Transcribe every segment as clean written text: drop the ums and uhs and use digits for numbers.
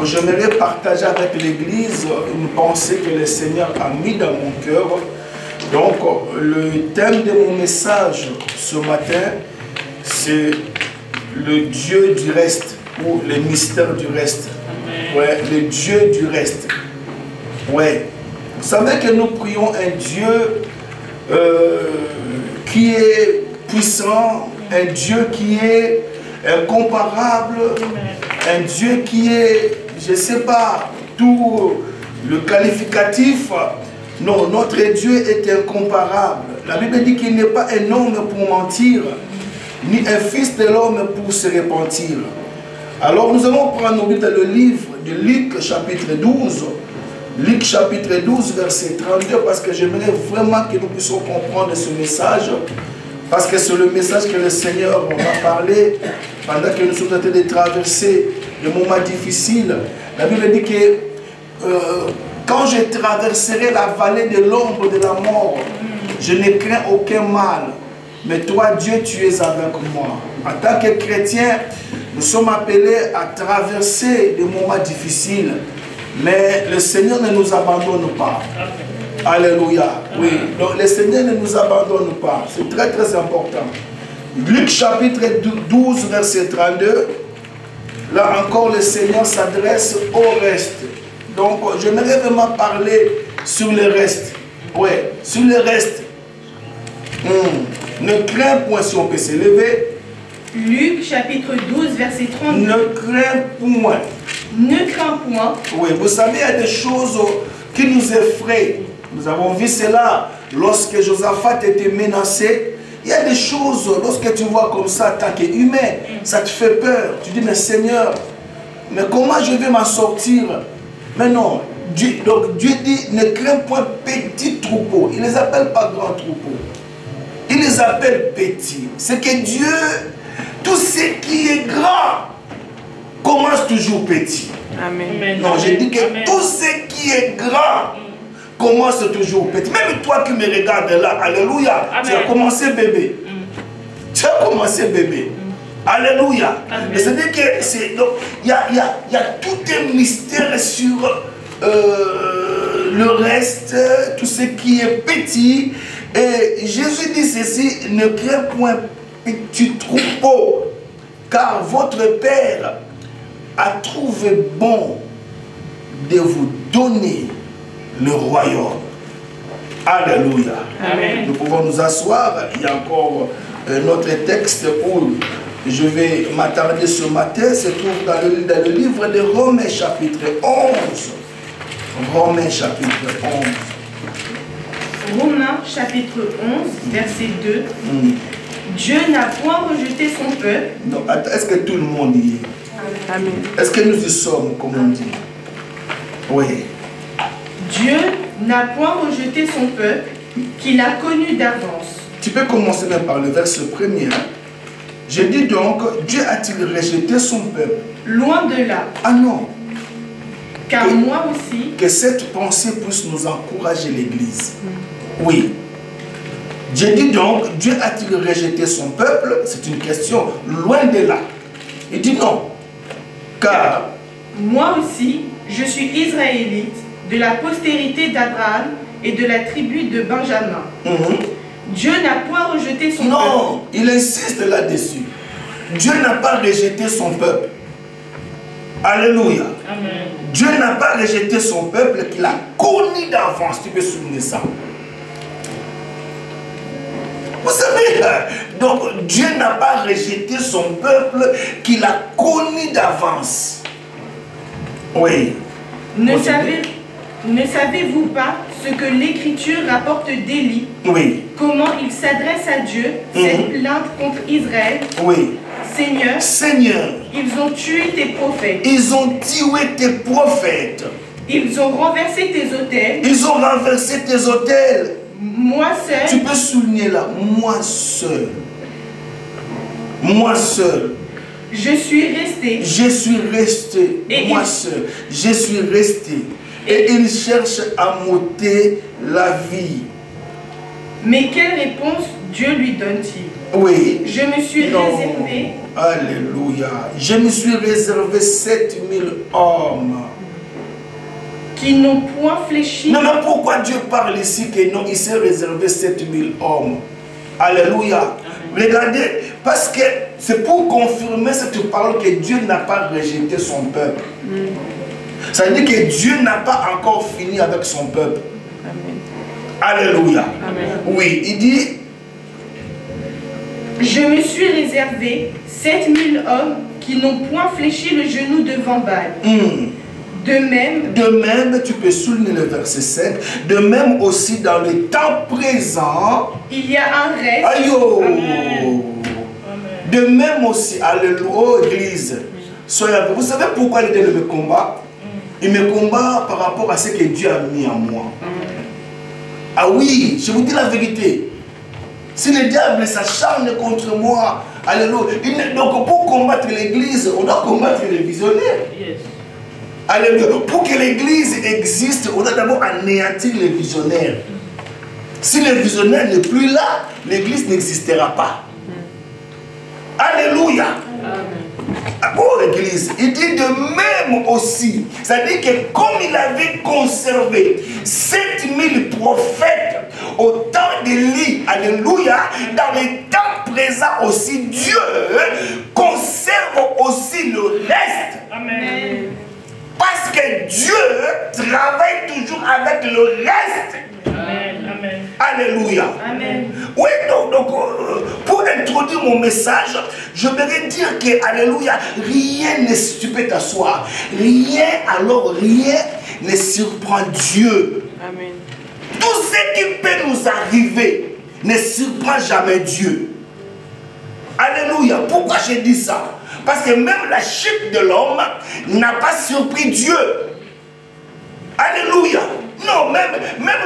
j'aimerais partager avec l'Église une pensée que le Seigneur a mis dans mon cœur. Donc, le thème de mon message ce matin, c'est le Dieu du reste, ou le mystère du reste. Ouais, le Dieu du reste. Ouais. Vous savez que nous prions un Dieu qui est puissant, un Dieu qui est incomparable, un Dieu qui est, je ne sais pas, tout le qualificatif. Non, notre Dieu est incomparable. La Bible dit qu'il n'est pas un homme pour mentir, ni un fils de l'homme pour se repentir. Alors nous allons prendre le livre de Luc chapitre 12. Luc chapitre 12 verset 32, parce que j'aimerais vraiment que nous puissions comprendre ce message, parce que c'est le message que le Seigneur va parler pendant que nous sommes en train de traverser des moments difficiles. La Bible dit que quand je traverserai la vallée de l'ombre de la mort, je ne crains aucun mal, mais toi Dieu tu es avec moi. En tant que chrétien, nous sommes appelés à traverser des moments difficiles, mais le Seigneur ne nous abandonne pas. Alléluia. Oui. Donc le Seigneur ne nous abandonne pas. C'est très très important. Luc chapitre 12 verset 32. Là encore le Seigneur s'adresse au reste. Donc j'aimerais vraiment parler sur le reste. Oui, sur le reste. Ne crains point, si on peut s'élever. Luc chapitre 12 verset 32. Ne crains point. Ne crains point. Oui, vous savez, il y a des choses qui nous effraient. Nous avons vu cela lorsque Josaphat était menacé. Il y a des choses, lorsque tu vois comme ça, tant qu'humain, ça te fait peur. Tu dis, mais Seigneur, mais comment je vais m'en sortir? Mais non, donc Dieu dit, ne crains point petit troupeau. Il ne les appelle pas grands troupeaux. Il les appelle petits. C'est que Dieu, tout ce qui est grand, commence toujours petit. Amen. Non, je dis que tout ce qui est grand commence toujours petit. Même toi qui me regardes là, alléluia, tu as commencé bébé. Tu as commencé bébé. Alléluia. C'est-à-dire que donc il y a tout un mystère sur le reste, tout ce qui est petit. Et Jésus dit ceci, ne crains point petit troupeau, car votre Père a trouvé bon de vous donner le royaume. Alléluia. Amen. Nous pouvons nous asseoir. Il y a encore un autre texte où je vais m'attarder ce matin. Se trouve dans le livre de Romains chapitre 11. Romains chapitre 11. Romains chapitre 11 verset 2. Dieu n'a point rejeté son peuple. Non, est-ce que tout le monde y est? Amen. Est-ce que nous y sommes, comme on dit? Oui. Dieu n'a point rejeté son peuple, qu'il a connu d'avance. Tu peux commencer même par le verset premier. Je dis donc, Dieu a-t-il rejeté son peuple? Loin de là. Ah non. Car moi aussi. Que cette pensée puisse nous encourager l'Église. Oui. Je dis donc, Dieu a-t-il rejeté son peuple? C'est une question loin de là. Il dit non. Car moi aussi, je suis israélite, de la postérité d'Abraham et de la tribu de Benjamin. Dieu n'a point rejeté son peuple. Non, il insiste là-dessus. Dieu n'a pas rejeté son peuple. Alléluia. Amen. Dieu n'a pas rejeté son peuple qu'il a connu d'avance. Tu peux souligner ça. Vous savez, donc Dieu n'a pas rejeté son peuple qu'il a connu d'avance. Oui. Ne savez-vous pas ce que l'Écriture rapporte d'Élie? Oui. Comment il s'adresse à Dieu, cette plainte contre Israël? Oui. Seigneur, ils ont tué tes prophètes. Ils ont tué tes prophètes. Ils ont renversé tes autels. Ils ont renversé tes autels. Moi seul. Tu peux souligner là, moi seul. Moi seul. Je suis resté. Je suis resté. Et moi seul. Je suis resté. Et il cherche à m'ôter la vie. Mais quelle réponse Dieu lui donne-t-il? Oui. Je me suis réservé. Alléluia. Je me suis réservé 7000 hommes. Qui n'ont point fléchi. Non, mais pourquoi Dieu parle ici que non, il s'est réservé 7000 hommes? Alléluia. Regardez, parce que c'est pour confirmer cette parole que Dieu n'a pas rejeté son peuple. Ça veut dire que Dieu n'a pas encore fini avec son peuple. Alléluia. Amen. Oui, il dit, je me suis réservé 7000 hommes qui n'ont point fléchi le genou devant Baal. De même, tu peux souligner le verset 7, de même aussi dans le temps présent, il y a un reste. Aïe-oh. De même aussi, alléluia, oh Église, soyez avec. Vous savez pourquoi il me combat? Il me combat par rapport à ce que Dieu a mis en moi. Ah oui, je vous dis la vérité. Si le diable s'acharne contre moi, alléluia. Donc pour combattre l'église, on doit combattre les visionnaires. Yes. Alléluia. Pour que l'église existe, on doit d'abord anéantir les visionnaires. Si le visionnaire n'est plus là, l'église n'existera pas. Alléluia. Oh l'église, il dit de même aussi, c'est-à-dire que comme il avait conservé 7000 prophètes au temps d'Élie, alléluia, dans les temps présents aussi, Dieu conserve aussi le reste. Amen. Parce que Dieu travaille toujours avec le reste. Amen. Amen. Alléluia. Amen. Oui, donc, pour introduire mon message, je voudrais dire que, alléluia, rien ne, tu peux t'asseoir, rien ne surprend Dieu. Amen. Tout ce qui peut nous arriver ne surprend jamais Dieu. Alléluia. Pourquoi je dis ça? Parce que même la chute de l'homme n'a pas surpris Dieu. Alléluia. Non, même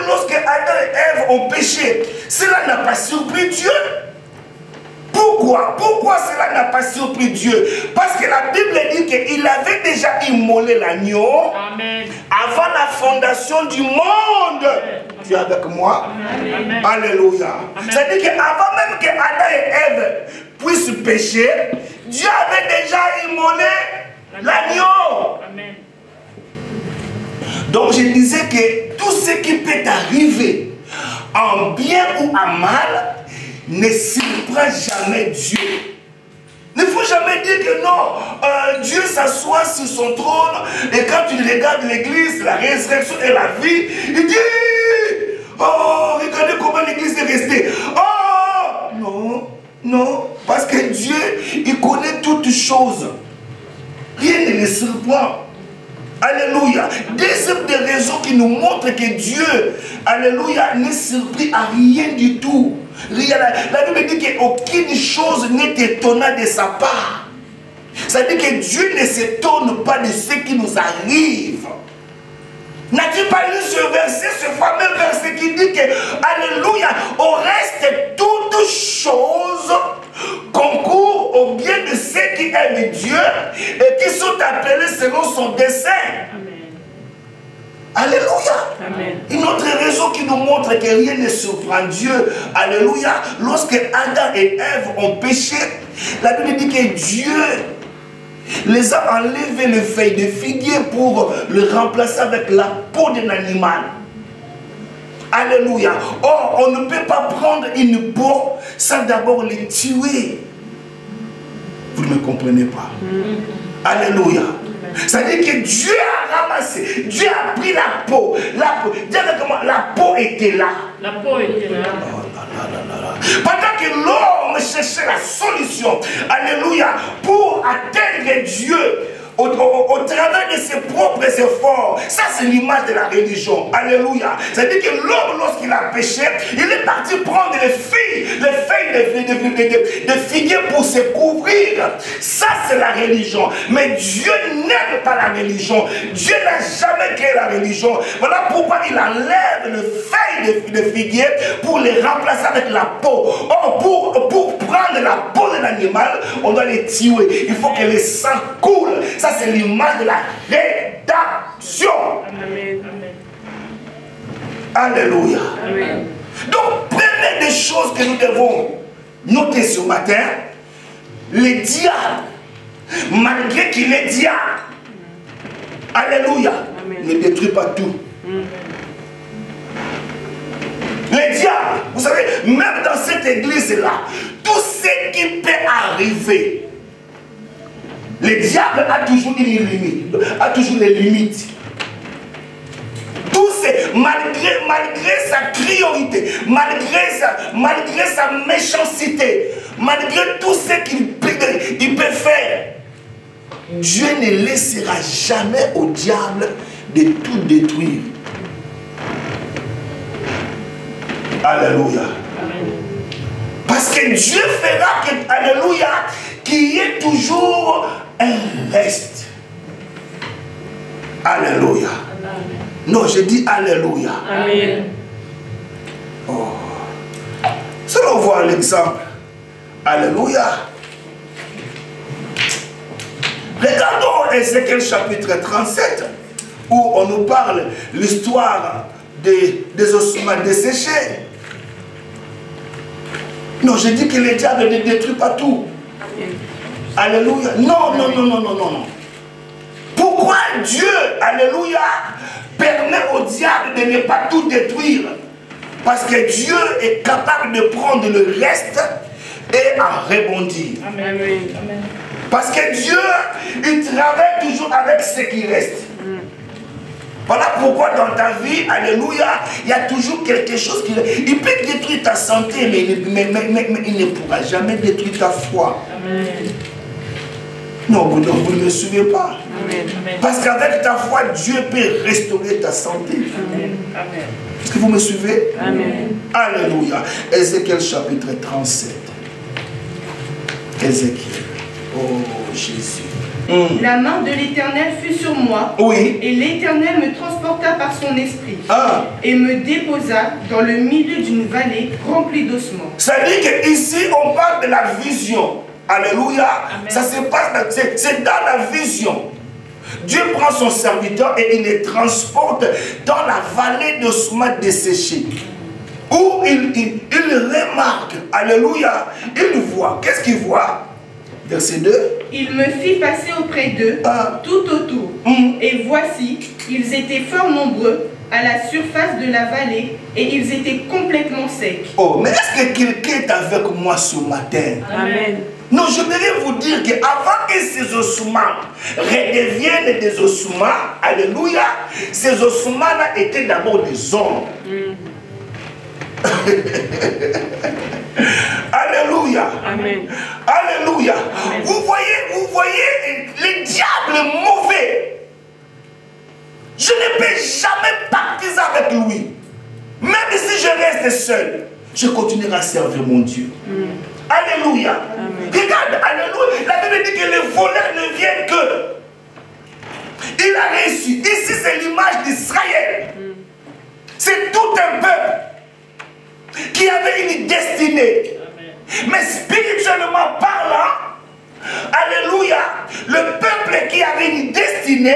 lorsque Adam et Ève ont péché, cela n'a pas surpris Dieu. Pourquoi? Pourquoi cela n'a pas surpris Dieu? Parce que la Bible dit qu'il avait déjà immolé l'agneau avant la fondation du monde. Amen. Tu es avec moi? Amen. Alléluia. C'est-à-dire qu'avant même que Adam et Ève puissent pécher, Dieu avait déjà immolé l'agneau. Amen. Donc je disais que tout ce qui peut arriver en bien ou en mal ne surprend jamais Dieu. Il ne faut jamais dire que non, Dieu s'assoit sur son trône et quand tu regardes l'église, la résurrection et la vie, il dit, oh, regardez comment l'église est restée. Oh, non, non, parce que Dieu, il connaît toutes choses. Rien ne le surprend. Alléluia. Deuxième des raisons qui nous montrent que Dieu, alléluia, n'est surpris à rien du tout. Rien. La Bible dit qu'aucune chose n'est étonnante de sa part. Ça veut dire que Dieu ne s'étonne pas de ce qui nous arrive. N'as-tu pas lu ce verset, ce fameux verset qui dit que, alléluia, au reste, toutes choses concourent au bien de ceux qui aiment Dieu et qui sont appelés selon son dessein. Amen. Alléluia. Amen. Une autre raison qui nous montre que rien ne surprend Dieu, alléluia, lorsque Adam et Ève ont péché, la Bible dit que Dieu les a enlevé les feuilles de figuier pour le remplacer avec la peau d'un animal. Alléluia. Or, on ne peut pas prendre une peau sans d'abord les tuer. Vous ne me comprenez pas. Alléluia. C'est-à-dire que Dieu a ramassé, Dieu a pris la peau. La peau était là. La peau était là. Pendant que l'homme cherchait la solution, alléluia, pour atteindre Dieu au travers de ses propres efforts. Ça, c'est l'image de la religion. Alléluia. C'est-à-dire que l'homme, lorsqu'il a péché, il est parti prendre les feuilles de figuier pour se couvrir. Ça, c'est la religion. Mais Dieu n'aime pas la religion. Dieu n'a jamais créé la religion. Voilà pourquoi il enlève les feuilles de figuier pour les remplacer avec la peau. Or, pour prendre la peau de l'animal, on doit les tuer. Il faut que le sang coule. Ça, c'est l'image de la rédemption. Amen. Alléluia. Amen. Donc, première des choses que nous devons noter ce matin, le diable, malgré qu'il est diable, alléluia, ne détruit pas tout. Le diable, vous savez, même dans cette église-là, tout ce qui peut arriver, le diable a toujours une limite, a toujours des limites. Tout c'est malgré sa priorité, malgré sa méchanceté, malgré tout ce qu'il peut faire, Dieu ne laissera jamais au diable de tout détruire. Alléluia. Parce que Dieu fera que, alléluia, qu'il y ait toujours un reste. Alléluia. Non, je dis alléluia. Amen. Oh. Si on voit l'exemple, alléluia. Regardons Ézéchiel chapitre 37, où on nous parle l'histoire des ossements desséchés. Non, je dis que le diable ne détruit pas tout. Alléluia. Non, non, non, non, non, non, non. Pourquoi Dieu, alléluia, permet au diable de ne pas tout détruire? Parce que Dieu est capable de prendre le reste et en rebondir. Amen. Amen. Parce que Dieu, il travaille toujours avec ce qui reste. Voilà pourquoi dans ta vie, alléluia, il y a toujours quelque chose qui... Il peut détruire ta santé, mais il ne pourra jamais détruire ta foi. Amen. Non, vous ne me suivez pas. Amen. Parce qu'avec ta foi, Dieu peut restaurer ta santé. Amen. Amen. Est-ce que vous me suivez? Amen. Alléluia. Ézéchiel chapitre 37. Ézéchiel. Oh Jésus. La main de l'Éternel fut sur moi, Oui. et l'Éternel me transporta par son esprit, Ah. et me déposa dans le milieu d'une vallée remplie d'ossements. Ça dit qu'ici, on parle de la vision. Alléluia. Amen. Ça se passe, c'est dans la vision. Dieu prend son serviteur et il le transporte dans la vallée d'ossements desséchés. Où il remarque, alléluia, il voit. Qu'est-ce qu'il voit? Verset 2. Il me fit passer auprès d'eux, Ah. tout autour. Et voici, ils étaient fort nombreux à la surface de la vallée, et ils étaient complètement secs. Oh, mais est-ce que quelqu'un est avec moi ce matin? Amen. Non, je voudrais vous dire qu'avant que ces ossements redeviennent des ossements, alléluia, ces ossements-là étaient d'abord des hommes. Alléluia. Amen. Alléluia. Amen. Vous voyez le diable mauvais. Je ne peux jamais partir avec lui. Même si je reste seul, je continuerai à servir mon Dieu. Alléluia. Amen. Regarde, alléluia. La Bible dit que les voleurs ne viennent que. Il a réussi. Ici, c'est l'image d'Israël. C'est tout un peuple qui avait une destinée. Mais spirituellement parlant, alléluia, le peuple qui avait une destinée,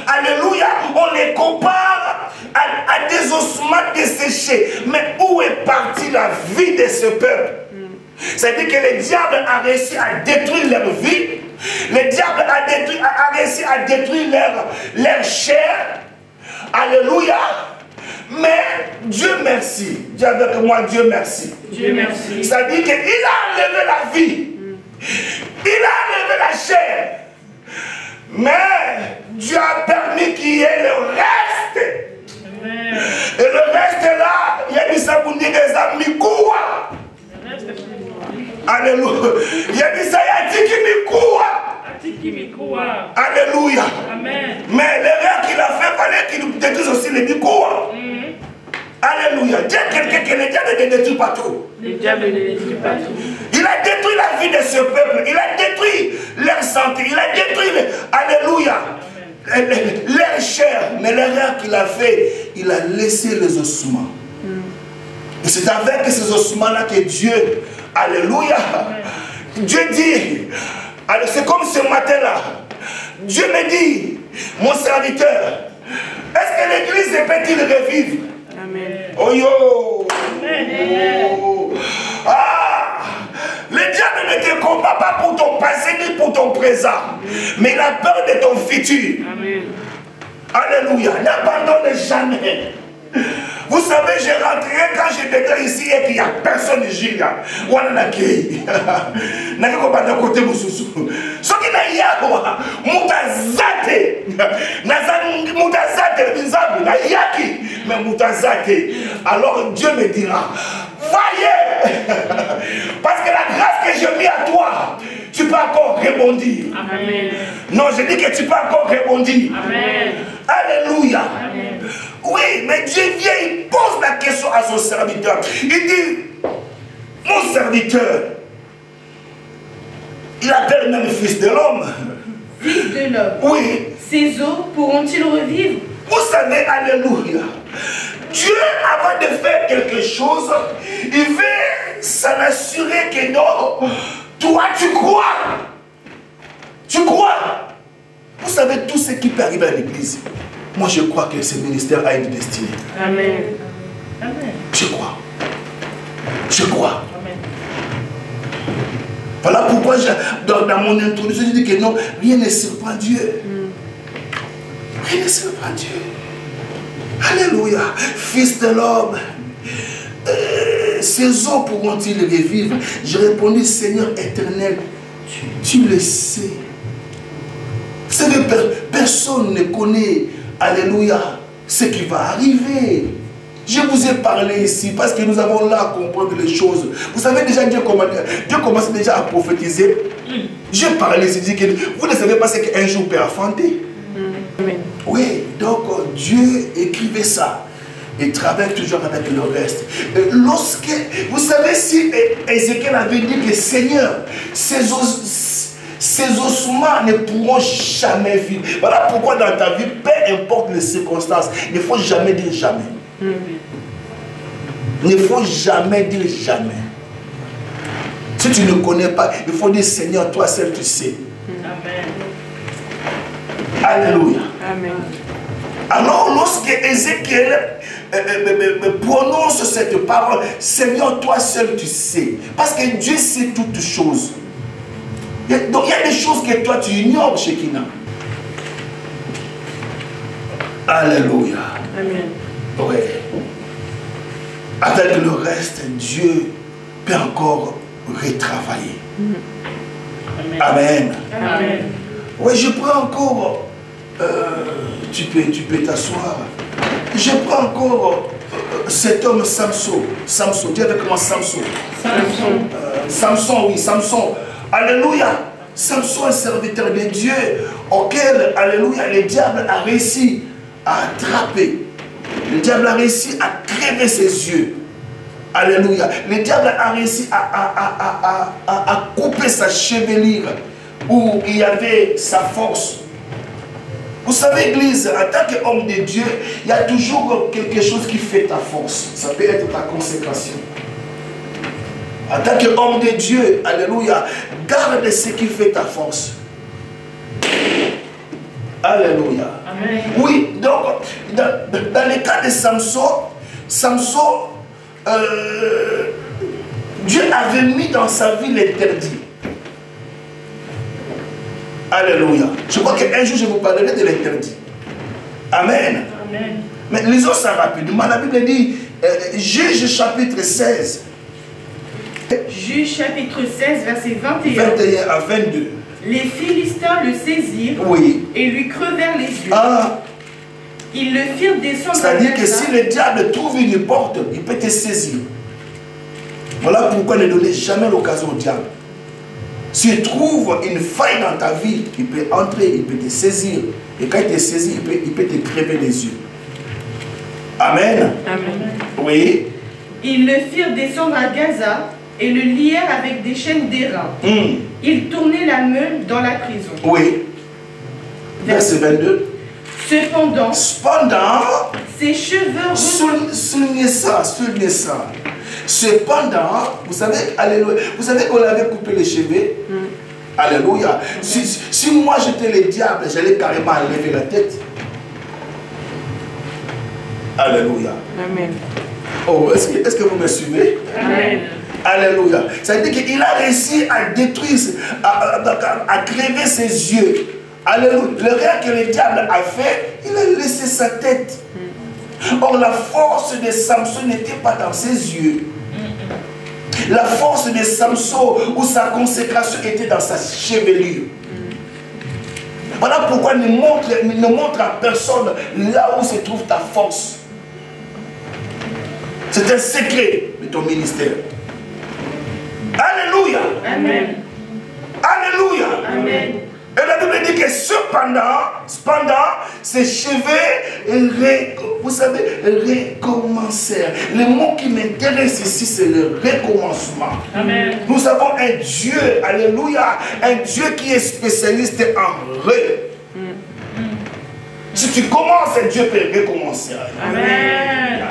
alléluia, on les compare à des ossements desséchés. Mais où est partie la vie de ce peuple? C'est-à-dire que le diable a réussi à détruire leur vie. Le diable a réussi à détruire leur chair. Alléluia. Mais Dieu merci. Dis avec moi, Dieu merci. Dieu merci. C'est-à-dire qu'il a enlevé la vie. Il a enlevé la chair. Mais Dieu a permis qu'il y ait le reste. Amen. Et le reste là, il y a des sabounis des amis quoi. Alléluia. Il y a des sayati qui me quoi. Alléluia. Amen. Mais l'erreur qu'il a fait, fallait qu'il nous détruise aussi les micros. Alléluia. Dis à quelqu'un que le diable ne détruit pas tout. Le diable ne détruit pas tout. Il a détruit la vie de ce peuple. Il a détruit leur santé. Il a détruit, alléluia, leur chair. Mais l'erreur qu'il a fait, il a laissé les ossements. Et c'est avec ces ossements-là que Dieu, alléluia, Dieu dit, c'est comme ce matin-là, Dieu me dit, mon serviteur, est-ce que l'église peut-il revivre? Amen. Oh yo! Amen. Oh. Ah! Le diable ne te combat peur pas pour ton passé ni pour ton présent, mais il a peur de ton futur. Amen. Alléluia. N'abandonne jamais. Vous savez, j'ai rentré quand j'étais ici et qu'il n'y a personne ici. On a accueilli. N'a pas de côté Moussousou. Ce qui n'a pas Moutazate. Moutazate, Yaki. Mais Moutazate. Alors Dieu me dira, voyez. Parce que la grâce que j'ai mis à toi, tu peux encore rebondir. Amen. Non, je dis que tu peux encore rebondir. Amen. Alléluia. Amen. Oui, mais Dieu vient, il pose la question à son serviteur. Il dit, mon serviteur, il appelle même fils de l'homme. Fils de l'homme, Oui. ces os pourront-ils revivre? Vous savez, alléluia. Dieu, avant de faire quelque chose, il veut s'en assurer que non, toi tu crois. Tu crois. Vous savez tout ce qui peut arriver à l'église. Moi je crois que ce ministère a une destinée. Amen. Amen. Je crois. Je crois. Amen. Voilà pourquoi dans mon introduction, je dis que non, rien ne surprend Dieu. Rien ne surprend Dieu. Alléluia. Fils de l'homme, ces eaux pourront-ils revivre? J'ai répondu, Seigneur éternel, tu le sais. Vous savez, personne ne connaît, alléluia, ce qui va arriver. Je vous ai parlé ici parce que nous avons là à comprendre les choses. Vous savez déjà, Dieu commence déjà à prophétiser. J'ai parlé ici, dit que vous ne savez pas ce qu'un jour peut affronter. Amen. Oui, donc Dieu écrivait ça. Il travaille toujours avec le reste. Lorsque, vous savez, si Ézéchiel avait dit que Seigneur, ces ossements ne pourront jamais vivre. Voilà pourquoi dans ta vie, peu importe les circonstances, il ne faut jamais dire jamais. Il ne faut jamais dire jamais. Si tu ne connais pas, il faut dire Seigneur, toi seul tu sais. Amen. Alléluia. Amen. Alors lorsque Ézéchiel prononce cette parole, Seigneur, toi seul tu sais. Parce que Dieu sait toutes choses. Donc il y a des choses que toi tu ignores, Shekinah. Alléluia. Amen. Oui. Avec le reste, Dieu peut encore retravailler. Amen. Amen. Oui, je prends encore. Tu peux t'asseoir. Je prends encore cet homme Samson. Samson, dis avec moi Samson. Samson. Samson, oui, Samson. Alléluia. Samson est serviteur de Dieu auquel, alléluia, le diable a réussi à attraper. Le diable a réussi à crever ses yeux. Alléluia. Le diable a réussi à couper sa chevelure où il y avait sa force. Vous savez, Église, en tant qu'homme de Dieu, il y a toujours quelque chose qui fait ta force. Ça peut être ta consécration. En tant qu'homme de Dieu, alléluia, garde ce qui fait ta force. Alléluia. Amen. Oui, donc, dans le cas de Samson, Dieu avait mis dans sa vie l'interdit. Alléluia. Je crois qu'un jour je vous parlerai de l'interdit. Amen. Amen. Mais lisons ça rapidement. La Bible dit, Juge chapitre 16. Juge chapitre 16, verset 21. 21 à 22. Les Philistins le saisirent Oui. et lui crevèrent les yeux. Ah, Ils le firent descendre à c'est-à-dire que Gaza. si le diable trouve une porte, il peut te saisir. Voilà pourquoi ne donnez jamais l'occasion au diable. S'il trouve une faille dans ta vie, il peut entrer, il peut te saisir. Et quand il te saisit, il peut te crever les yeux. Amen. Amen. Oui. Ils le firent descendre à Gaza et le lièrent avec des chaînes d'airain. Ils tournaient la meule dans la prison. Oui. Verset 22. Cependant, Cependant, ses cheveux soulignez ça, soulignez ça. Cependant, vous savez, alléluia, vous savez qu'on avait coupé les cheveux. Alléluia. Si moi j'étais le diable, j'allais carrément enlever la tête. Alléluia. Amen. Oh, est-ce que vous me suivez? Amen. Alléluia. Ça veut dire qu'il a réussi à détruire, à crever ses yeux. Alléluia. L'erreur que le diable a fait, il a laissé sa tête. Or, la force de Samson n'était pas dans ses yeux. La force de Samson ou sa consécration était dans sa chevelure. Voilà pourquoi ne montre à personne là où se trouve ta force. C'est un secret de ton ministère. Alléluia. Amen. Alléluia. Amen. Et la Bible dit que cependant, ces cheveux, vous savez, recommencèrent. Le mot qui m'intéresse ici, c'est le recommencement. Amen. Nous avons un Dieu, alléluia, un Dieu qui est spécialiste en Si tu commences, Dieu peut recommencer. Amen.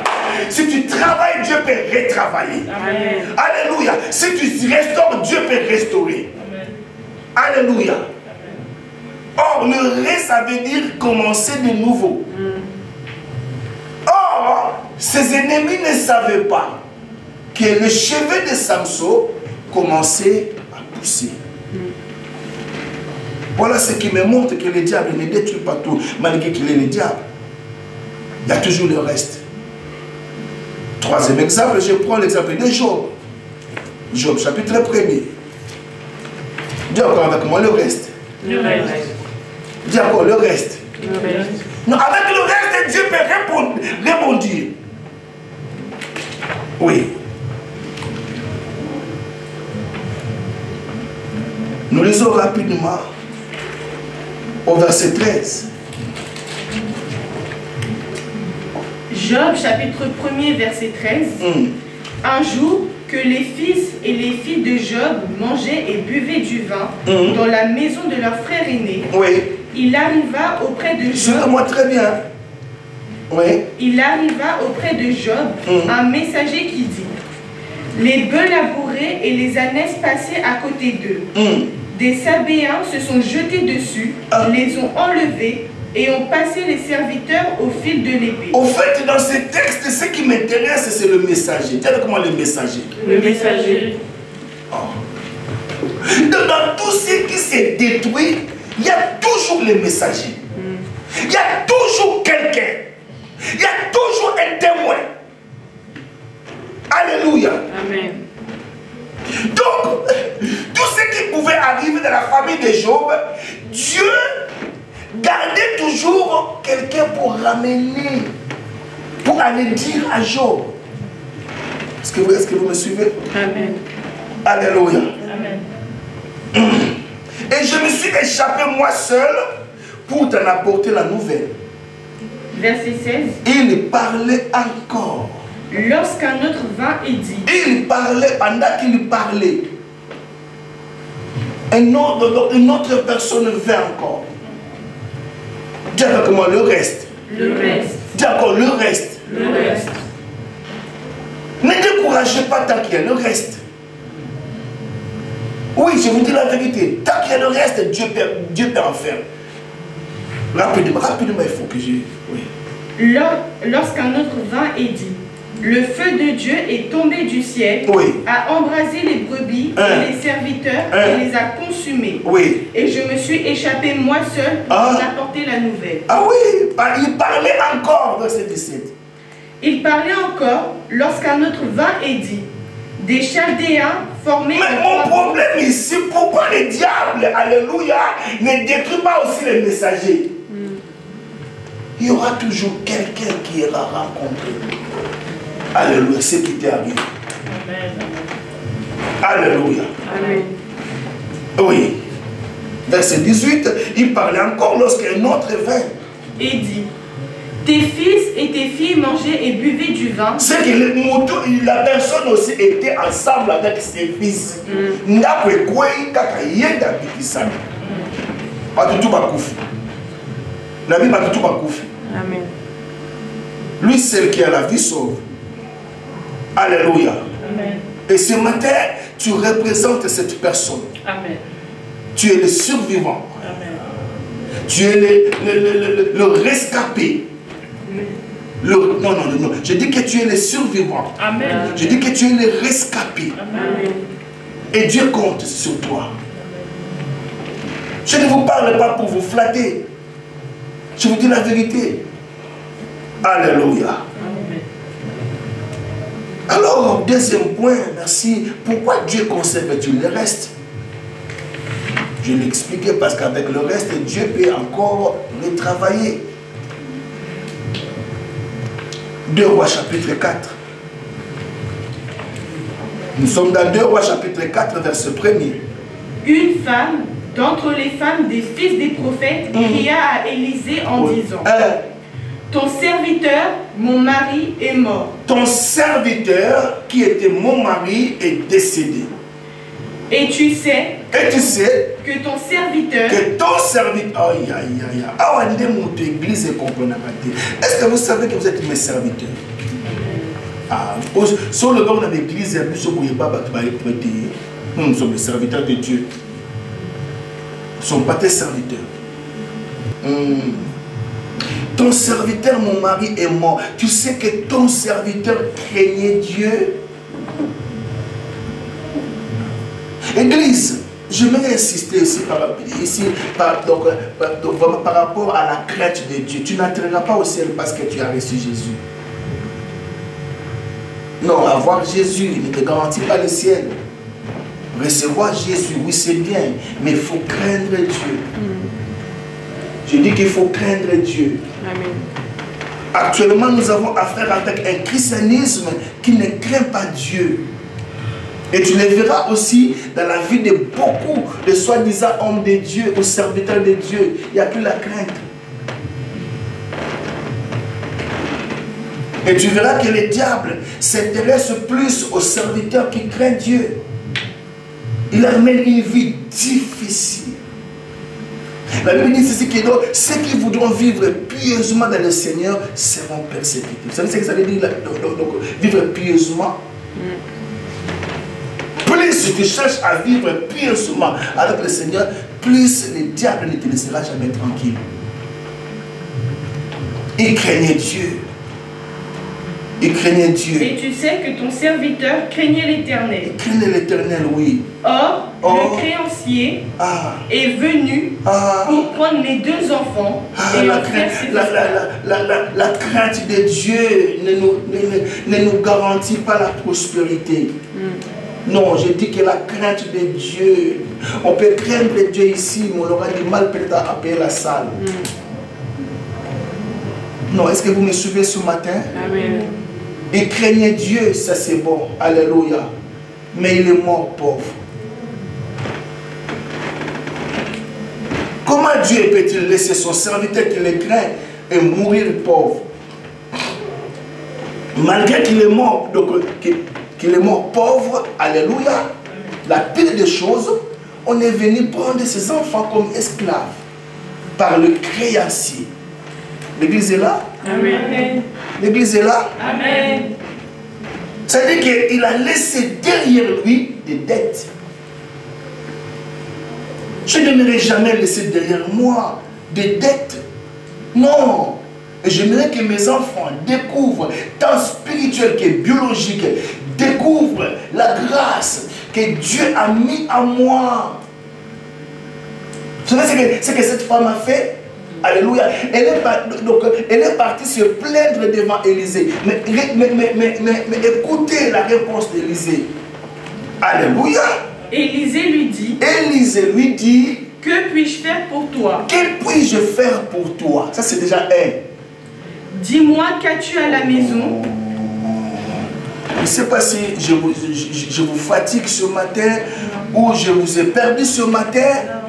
Si tu travailles, Dieu peut retravailler. Amen. Alléluia. Si tu restaures, Dieu peut restaurer. Amen. Alléluia. Or, le ré, ça veut dire commencer de nouveau. Or, ses ennemis ne savaient pas que les cheveux de Samson commençaient à pousser. Voilà ce qui me montre que le diable ne détruit pas tout, malgré qu'il est le diable. Il y a toujours le reste. Troisième exemple, je prends l'exemple de Job. Job, chapitre 1er. Dis encore avec moi le reste. Le reste. Dis encore le reste. Le reste. Non, avec le reste, Dieu peut rebondir. Oui. Nous lisons rapidement au verset 13. Job, chapitre 1er, verset 13. Un jour, que les fils et les filles de Job mangeaient et buvaient du vin dans la maison de leur frère aîné, Oui. il arriva auprès de Job. Suivez-moi très bien. Oui. Il arriva auprès de Job un messager qui dit: les bœufs labouraient et les ânesses passaient à côté d'eux. Des Sabéens se sont jetés dessus, les ont enlevés et ont passé les serviteurs au fil de l'épée. Au fait, dans ce texte, ce qui m'intéresse, c'est le messager. Dis avec moi le messager. Le messager. Dans tout ce qui s'est détruit, il y a toujours le messager. Il y a toujours quelqu'un. Il y a toujours un témoin. Alléluia. Amen. Donc, tout ce qui pouvait arriver dans la famille de Job, Dieu gardait toujours quelqu'un pour ramener, pour aller dire à Job. Est-ce que vous me suivez? Amen. Alléluia. Amen. Et je me suis échappé moi seul pour t'en apporter la nouvelle. Verset 16. Il parlait encore. Lorsqu'un autre vint et dit. Il parlait, pendant qu'il parlait. Une autre personne vint encore. Dis avec moi le reste. Le reste. Dis encore le reste. Le reste. Ne découragez pas tant qu'il y a le reste. Oui, je vous dis la vérité. Tant qu'il y a le reste, Dieu peut en faire. Rapidement, il faut que je... Oui. Lorsqu'un autre vint et dit: le feu de Dieu est tombé du ciel, Oui. a embrasé les brebis et les serviteurs et les a consumés. Oui. Et je me suis échappé moi seul pour en apporter la nouvelle. Ah oui, il parlait encore, verset 17. Il parlait encore lorsqu'un autre vint et dit: des Chaldéens formés Mais en mon trois problème ici, pourquoi le diable, alléluia, ne détruit pas aussi les messagers? Il y aura toujours quelqu'un qui ira rencontrer. Alléluia, ce qui t'est arrivé. Alléluia. Amen. Oui. Verset 18, il parlait encore lorsqu'un autre vint. et dit: tes fils et tes filles mangeaient et buvaient du vin. C'est que la personne aussi était ensemble avec ses fils. Amen. Lui, c'est qui a la vie sauve. Alléluia. Amen. Et ce matin, tu représentes cette personne. Amen. Tu es le survivant. Amen. Tu es le rescapé. Non. Je dis que tu es le survivant. Amen. Je dis que tu es le rescapé. Amen. Et Dieu compte sur toi. Je ne vous parle pas pour vous flatter. Je vous dis la vérité. Alléluia. Alors, deuxième point, merci. Pourquoi Dieu conserve-t-il le reste? Je l'ai expliqué parce qu'avec le reste, Dieu peut encore le travailler. 2 Rois chapitre 4. Nous sommes dans 2 Rois chapitre 4, verset 1er. Une femme d'entre les femmes des fils des prophètes cria à Élisée en disant: ton serviteur, mon mari, est mort. Ton serviteur, qui était mon mari, est décédé. Et tu sais que ton serviteur... Aïe, aïe, aïe. Ah, on dit mon église est comprenable. Est-ce que vous savez que vous êtes mes serviteurs? Ah, sur le bord de l'église, nous sommes les serviteurs de Dieu. Nous ne sommes pas tes serviteurs. Ton serviteur, mon mari, est mort. Tu sais que ton serviteur craignait Dieu. Église, je vais insister ici par rapport à la crainte de Dieu. Tu n'entreras pas au ciel parce que tu as reçu Jésus. Non, avoir Jésus ne te garantit pas le ciel. Recevoir Jésus, oui c'est bien, mais il faut craindre Dieu. Je dis qu'il faut craindre Dieu. Amen. Actuellement, nous avons affaire avec un christianisme qui ne craint pas Dieu. Et tu le verras aussi dans la vie de beaucoup de soi-disant hommes de Dieu ou serviteurs de Dieu. Il n'y a plus la crainte. Et tu verras que le diable s'intéresse plus aux serviteurs qui craignent Dieu. Il leur mène une vie difficile. La Bible dit ceci que ceux qui voudront vivre pieusement dans le Seigneur seront persécutés. Vous savez ce que ça veut dire donc, vivre pieusement? Plus tu cherches à vivre pieusement avec le Seigneur, plus le diable ne te laissera jamais tranquille. Il craignait Dieu. Il craignait Dieu. Et tu sais que ton serviteur craignait l'Éternel. Il craignait l'Éternel, oui. Or, le créancier est venu pour prendre les 2 enfants et leur faire la crainte de Dieu ne nous garantit pas la prospérité. Non, je dis que la crainte de Dieu, on peut craindre Dieu ici, mais on aura du mal peut-être à payer la salle. Non, est-ce que vous me suivez ce matin? Amen. Il craignait Dieu, ça c'est bon, alléluia. Mais il est mort pauvre. Comment Dieu peut-il laisser son serviteur qui le craint et mourir pauvre? Malgré qu'il est mort, donc qu'il est mort pauvre, alléluia. La pire des choses, on est venu prendre ses enfants comme esclaves par le créancier. L'église est là? Amen. L'église est là? Amen. C'est-à-dire qu'il a laissé derrière lui des dettes. Je n'aimerais jamais laisser derrière moi des dettes. Non. Et j'aimerais que mes enfants découvrent, tant spirituel que biologique, découvrent la grâce que Dieu a mis en moi. Vous savez ce que cette femme a fait? Alléluia. Elle est partie se plaindre devant Élisée. Mais écoutez la réponse d'Élisée. Alléluia. Élisée lui dit: que puis-je faire pour toi? Que puis-je faire pour toi? Ça c'est déjà un. Dis-moi, qu'as-tu à la maison? Je ne sais pas si je vous fatigue ce matin ou je vous ai perdu ce matin.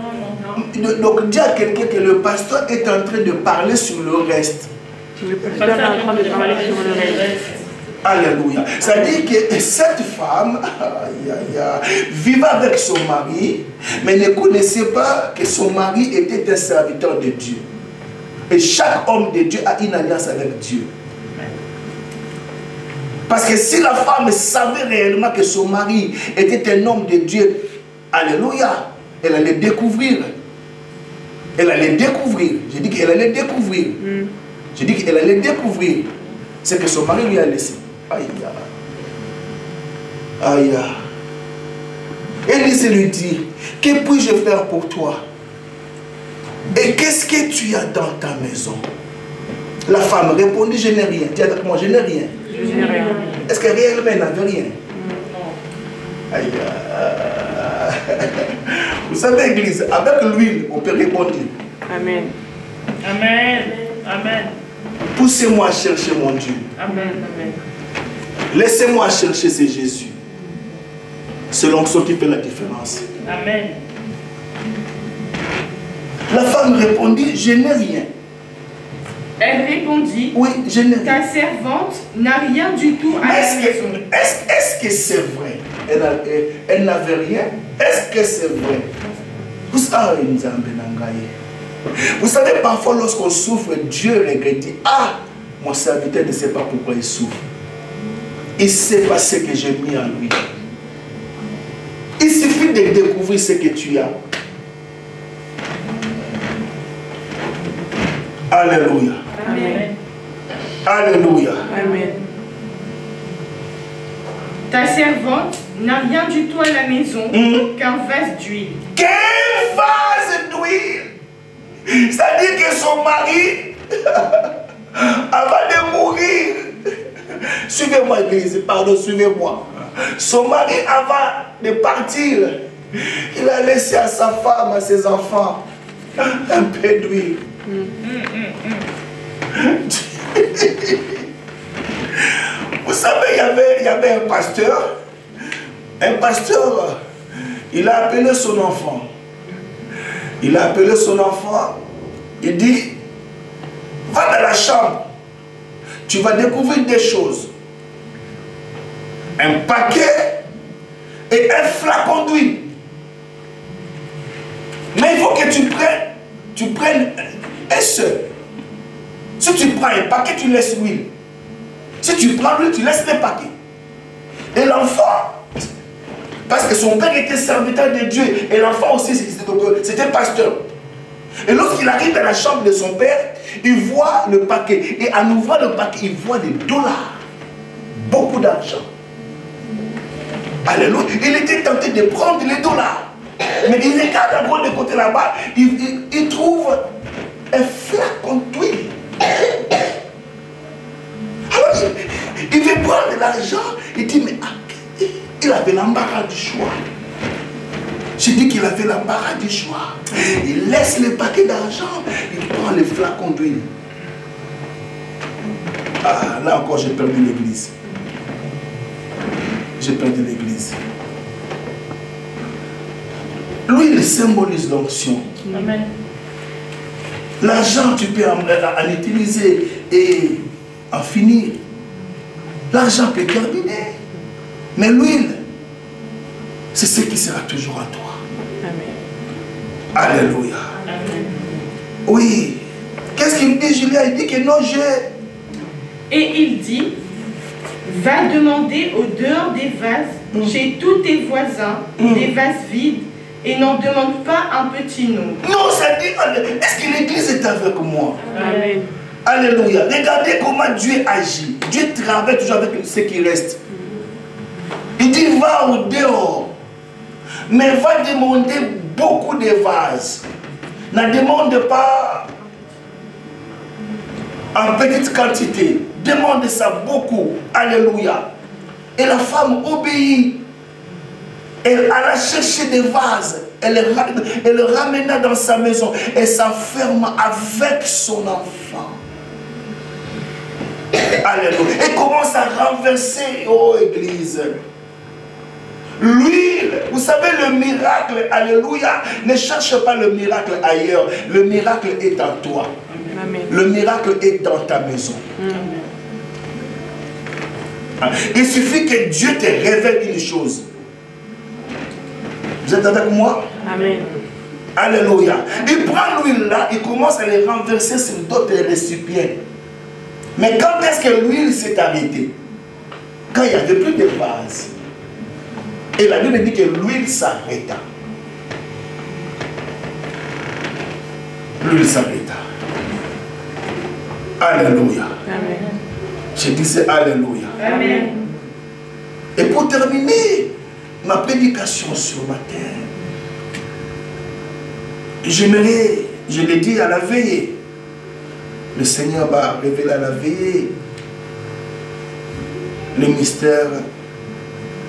Donc dis à quelqu'un que le pasteur est en train de parler sur le reste. Le pasteur est en train de parler sur le reste. Alléluia. C'est-à-dire que cette femme vivait avec son mari, mais ne connaissait pas que son mari était un serviteur de Dieu. Et chaque homme de Dieu a une alliance avec Dieu. Parce que si la femme savait réellement que son mari était un homme de Dieu, alléluia, elle allait découvrir. Elle allait découvrir. Je dis qu'elle allait découvrir. Je dis qu'elle allait découvrir ce que son mari lui a laissé. Aïe, aïe. Élisée lui dit, que puis-je faire pour toi? Et qu'est-ce que tu as dans ta maison? La femme répondit, je n'ai rien. Dis avec moi, je n'ai rien. Je n'ai rien. Est-ce que réellement elle n'avait rien? Aïe. Vous savez, Église, avec l'huile, on peut répondre. Amen. Amen. Amen. Poussez-moi à chercher mon Dieu. Amen. Amen. Laissez-moi chercher, c'est Jésus. C'est l'onction qui fait la différence. Amen. La femme répondit, je n'ai rien. Elle répondit, Oui, je n'ai rien. ta servante n'a rien du tout à la maison. Est-ce que c'est vrai? Elle n'avait rien. Est-ce que c'est vrai? Vous savez, parfois lorsqu'on souffre, Dieu regrette, dit, ah, mon serviteur ne sait pas pourquoi il souffre. Il sait pas ce que j'ai mis en lui. Il suffit de découvrir ce que tu as. Alléluia. Amen. Alléluia. Amen. Ta servante n'a rien du tout à la maison qu'un vase d'huile. Quel vase d'huile! C'est-à-dire que son mari, avant de mourir, suivez-moi, Église, pardon, suivez-moi. Son mari, avant de partir, il a laissé à sa femme, à ses enfants, un peu d'huile. Vous savez, il y avait un pasteur. Un pasteur, il a appelé son enfant. Il a appelé son enfant. Il dit, va dans la chambre. Tu vas découvrir des choses. Un paquet et un flacon d'huile. Mais il faut que tu prennes un seul. Si tu prends un paquet, tu laisses l'huile. Si tu prends l'huile, tu laisses les paquets. Et l'enfant, parce que son père était serviteur de Dieu, et l'enfant aussi, c'était pasteur. Et lorsqu'il arrive dans la chambre de son père, il voit le paquet. Et en ouvrant le paquet, il voit des dollars. Beaucoup d'argent. Alléluia. Il était tenté de prendre les dollars. Mais il regarde encore de côté là-bas, il trouve un flacon d'huile. Alors, il veut prendre l'argent. Il dit, mais il avait l'embarras du choix. J'ai dit qu'il avait l'embarras du choix. Il laisse le paquet d'argent, il prend les flacons d'huile. Ah, là encore, j'ai perdu l'église. J'ai perdu l'église. L'huile symbolise l'onction. Amen. L'argent, tu peux en utiliser et en finir. L'argent peut terminer. Mais l'huile, c'est ce qui sera toujours en toi. Amen. Alléluia. Amen. Oui. Qu'est-ce qu'il dit, Julien? Il dit que non, Et il dit, va demander au dehors des vases, chez tous tes voisins, des vases vides, et n'en demande pas un petit nom. Non, ça dit, est-ce que l'église est avec moi? Amen. Alléluia. Regardez comment Dieu agit. Dieu travaille toujours avec ce qui reste. Il dit, va au dehors. Mais va demander beaucoup de vases. Ne demande pas en petite quantité. Demande ça beaucoup. Alléluia. Et la femme obéit. Elle alla chercher des vases. Elle le ramena dans sa maison. Et s'enferma avec son enfant. Alléluia. Et commence à renverser, oh Église. L'huile, vous savez le miracle, alléluia, ne cherche pas le miracle ailleurs. Le miracle est en toi. Amen. Le miracle est dans ta maison. Il suffit que Dieu te révèle une chose. Vous êtes avec moi? Amen. Alléluia. Il prend l'huile là, il commence à les renverser sur d'autres récipients. Mais quand est-ce que l'huile s'est arrêtée? Quand il n'y avait plus de base. Et la Bible dit que l'huile s'arrêta. L'huile s'arrêta. Alléluia. Amen. Je disais Alléluia. Amen. Et pour terminer, ma prédication sur ma terre, j'aimerais, je l'ai dit à la veillée, le Seigneur va révéler à la veillée le mystère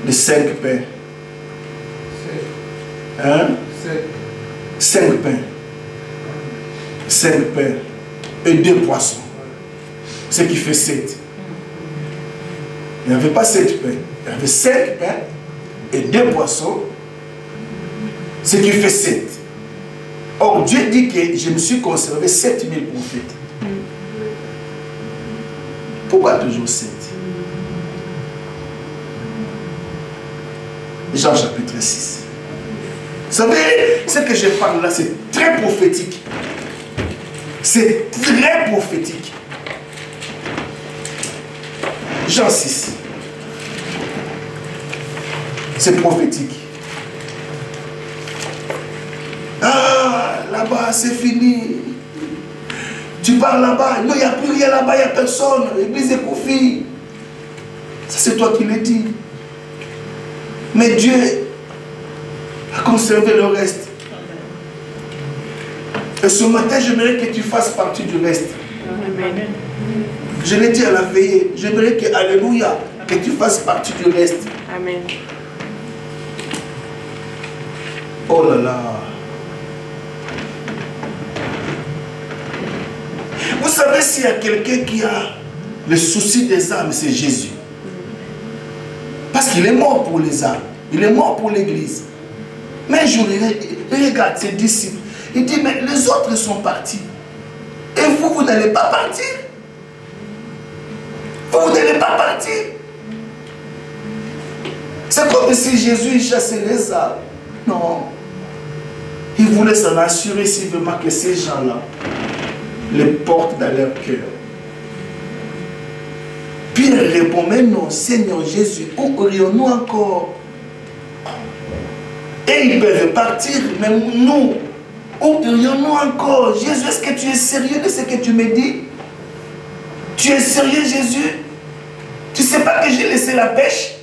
des 5 pains. Hein? 5 pains. 5 pains et 2 poissons. Ce qui fait 7. Il n'y avait pas 7 pains. Il y avait 5 pains et 2 poissons. Ce qui fait 7. Or, Dieu dit que je me suis conservé 7000 prophètes. Pourquoi toujours 7? Jean chapitre 6. Vous savez, ce que je parle là, c'est très prophétique. C'est très prophétique. Jean 6. C'est prophétique. Ah, là-bas, c'est fini. Tu pars là-bas. Non, il n'y a plus rien là-bas, il n'y a personne. L'église est confie. Ça, c'est toi qui le dis. Mais Dieu a conservé le reste. Et ce matin, j'aimerais que tu fasses partie du reste. Amen. Je l'ai dit à la veillée. J'aimerais que, alléluia, que tu fasses partie du reste. Amen. Oh là là. Vous savez, s'il y a quelqu'un qui a le souci des âmes, c'est Jésus. Parce qu'il est mort pour les âmes. Il est mort pour l'église. Mais un jour, il regarde ses disciples. Il dit, mais les autres sont partis. Et vous, vous n'allez pas partir. Vous n'allez pas partir. C'est comme si Jésus chassait les âmes. Non. Il voulait s'en assurer si vraiment que ces gens-là les portent dans leur cœur. Pierre répond, mais non, Seigneur Jésus, où irions-nous encore? Et ils peuvent partir, mais nous, où irions-nous encore? Jésus, est-ce que tu es sérieux de ce que tu me dis? Tu es sérieux, Jésus? Tu ne sais pas que j'ai laissé la pêche?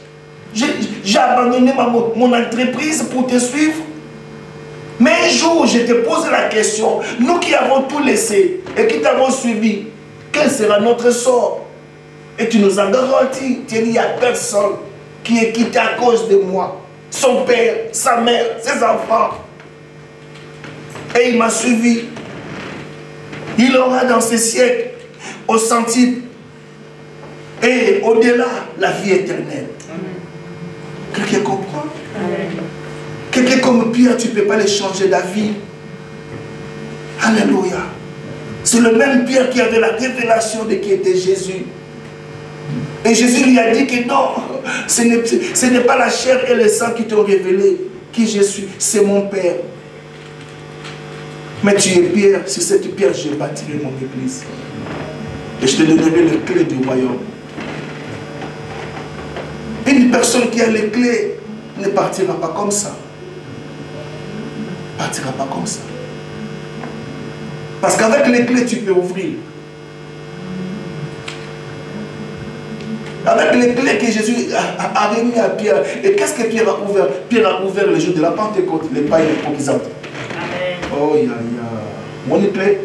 J'ai abandonné mon entreprise pour te suivre? Mais un jour, je te pose la question, nous qui avons tout laissé et qui t'avons suivi, quel sera notre sort? Et tu nous as garanti, tu dis, il n'y a personne qui est quitté à cause de moi. Son père, sa mère, ses enfants. Et il m'a suivi. Il aura dans ce siècle, au centime, et au-delà, la vie éternelle. Quelqu'un comprend? Quelqu'un comme Pierre, tu ne peux pas les changer d'avis. Alléluia. C'est le même Pierre qui avait la révélation de qui était Jésus. Et Jésus lui a dit que non, ce n'est pas la chair et le sang qui t'ont révélé qui je suis, c'est mon Père. Mais tu es Pierre, sur cette pierre je bâtirai mon église. Et je te donnerai les clés du royaume. Une personne qui a les clés ne partira pas comme ça. Ne partira pas comme ça. Parce qu'avec les clés, tu peux ouvrir. Avec les clés que Jésus a remis à Pierre. Et qu'est-ce que Pierre a ouvert? Pierre a ouvert le jour de la Pentecôte, les païens et les provisantes. Oh, ya, ya. Mon clé.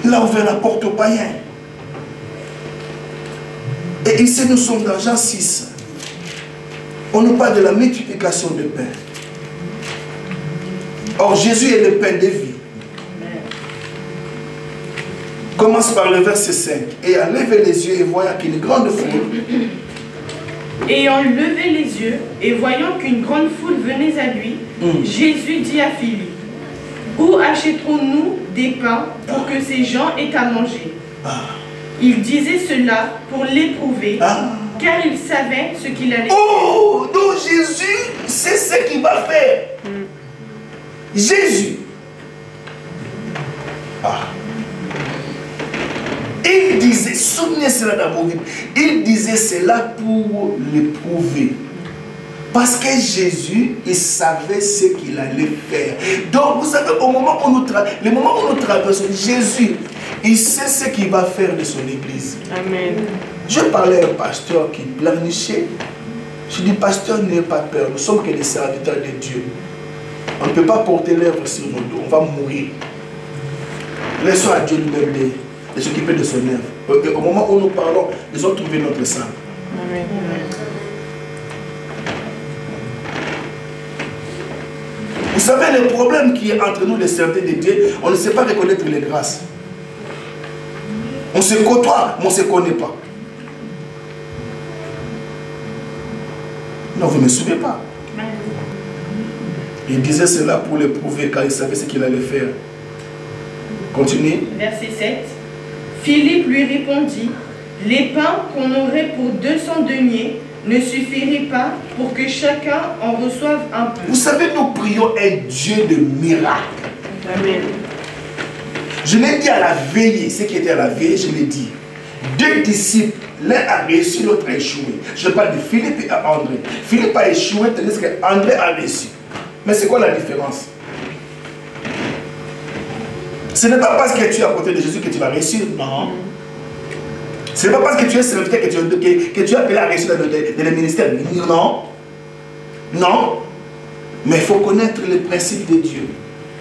Il a ouvert la porte aux païens. Et ici, nous sommes dans Jean 6. On nous parle de la multiplication de pain. Or, Jésus est le pain de vie. Commence par le verset 5. Ayant levé les yeux et voyant qu'une grande foule. Ayant levé les yeux et voyant qu'une grande foule venait à lui, Jésus dit à Philippe, où achèterons-nous des pains pour que ces gens aient à manger? Il disait cela pour l'éprouver, car il savait ce qu'il allait faire. Oh, donc Jésus, c'est ce qu'il va faire. Jésus. Il disait, souvenez cela d'abord, il disait cela pour l'éprouver. Parce que Jésus, il savait ce qu'il allait faire. Donc, vous savez, le moment où nous traversons, Jésus, il sait ce qu'il va faire de son église. Amen. Je parlais à un pasteur qui pleurnichait. Je dis, pasteur, n'ayez pas peur. Nous sommes que des serviteurs de Dieu. On ne peut pas porter l'œuvre sur nos dos. On va mourir. Laissons à Dieu lui-même de s'occuper de son œuvre. Au moment où nous parlons, ils ont trouvé notre sang. Amen. Vous savez, le problème qui est entre nous, les serviteurs de Dieu, on ne sait pas reconnaître les grâces. On se côtoie, mais on ne se connaît pas. Non, vous ne me suivez pas. Il disait cela pour le prouver, car il savait ce qu'il allait faire. Continue. Verset 7. Philippe lui répondit, les pains qu'on aurait pour 200 deniers ne suffiraient pas pour que chacun en reçoive un peu. Vous savez, nous prions un Dieu de miracles. Amen. Je l'ai dit à la veillée, ce qui était à la veillée, je l'ai dit. 2 disciples, l'un a réussi, l'autre a échoué. Je parle de Philippe et André. Philippe a échoué, tandis qu'André a réussi. Mais c'est quoi la différence? Ce n'est pas parce que tu es à côté de Jésus que tu vas réussir. Non. Ce n'est pas parce que tu es serviteur que tu es appelé à réussir dans le ministère. Non. Non. Mais il faut connaître les principes de Dieu.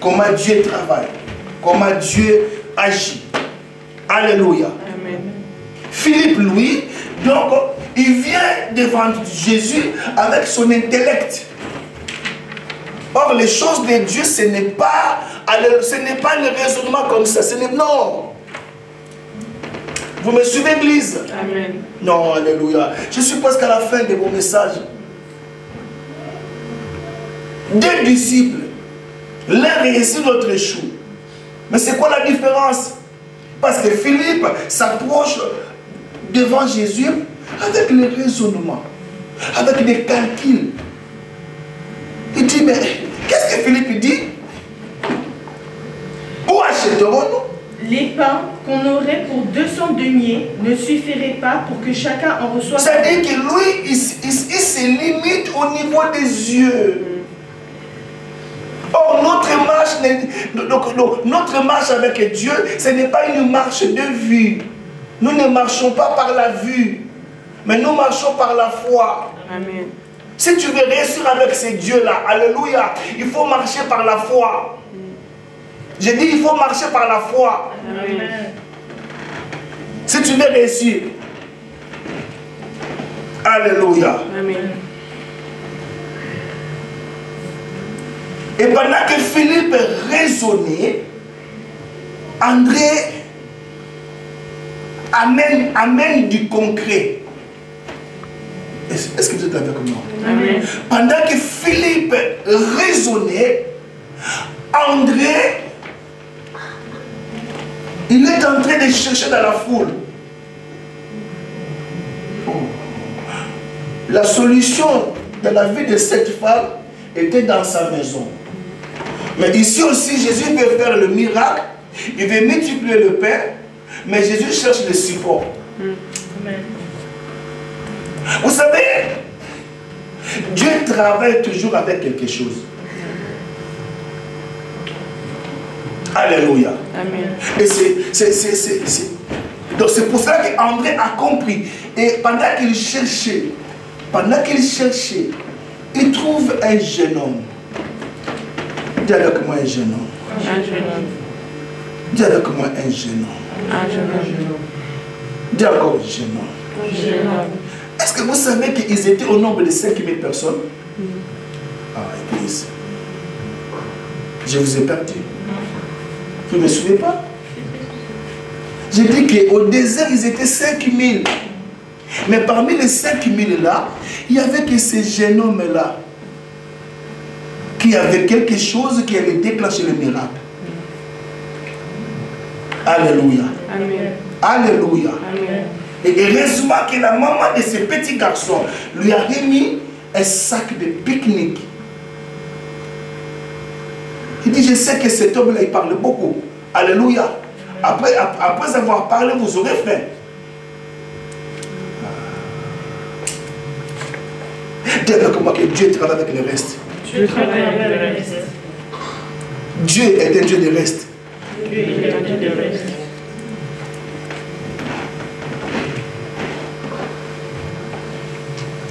Comment Dieu travaille. Comment Dieu agit. Alléluia. Amen. Philippe, lui, donc, il vient devant Jésus avec son intellect. Or, les choses de Dieu, ce n'est pas le raisonnement comme ça. Non. Vous me suivez, Église? Amen. Non, alléluia. Je suis presque à la fin de mon message. 2 disciples. L'un réussit, l'autre échoue. Mais c'est quoi la différence? Parce que Philippe s'approche devant Jésus avec le raisonnement, avec des calculs. Il dit, mais qu'est-ce que Philippe dit? Où achèterons-nous? Les pains qu'on aurait pour 200 deniers ne suffiraient pas pour que chacun en reçoive. C'est-à-dire que lui, il se limite au niveau des yeux. Or, notre marche avec Dieu, ce n'est pas une marche de vue. Nous ne marchons pas par la vue, mais nous marchons par la foi. Amen. Si tu veux réussir avec ces dieux-là, alléluia, il faut marcher par la foi. J'ai dit, il faut marcher par la foi. Amen. Si tu veux réussir. Alléluia. Amen. Et pendant que Philippe raisonnait, André amène du concret. Est-ce que vous êtes avec moi? Amen. Pendant que Philippe raisonnait, André, il est en train de chercher dans la foule. La solution de la vie de cette femme était dans sa maison. Mais ici aussi, Jésus veut faire le miracle. Il veut multiplier le pain. Mais Jésus cherche le support. Amen. Vous savez, Dieu travaille toujours avec quelque chose. Alléluia. Amen. Et donc c'est pour cela qu'André a compris. Et pendant qu'il cherchait, il trouve un jeune homme. Dis avec moi un jeune homme. Un jeune homme. Dis avec moi un jeune homme. Un jeune homme. Dis encore jeune homme. Un jeune homme. Est-ce que vous savez qu'ils étaient au nombre de 5000 personnes? Ah, église. Je vous ai perdu. Vous ne me suivez pas? J'ai dit qu'au désert, ils étaient 5000. Mais parmi les 5000 là, il n'y avait que ces jeunes hommes-là qui avaient quelque chose qui allait déclencher le miracle. Alléluia. Amen. Alléluia. Amen. Et heureusement que la maman de ce petit garçon lui a remis un sac de pique-nique. Il dit, je sais que cet homme-là, il parle beaucoup. Alléluia. Après avoir parlé, vous aurez faim. Dis avec moi que Dieu travaille avec le reste. Dieu travaille avec le reste. Dieu est un Dieu de reste. Dieu est un Dieu de reste.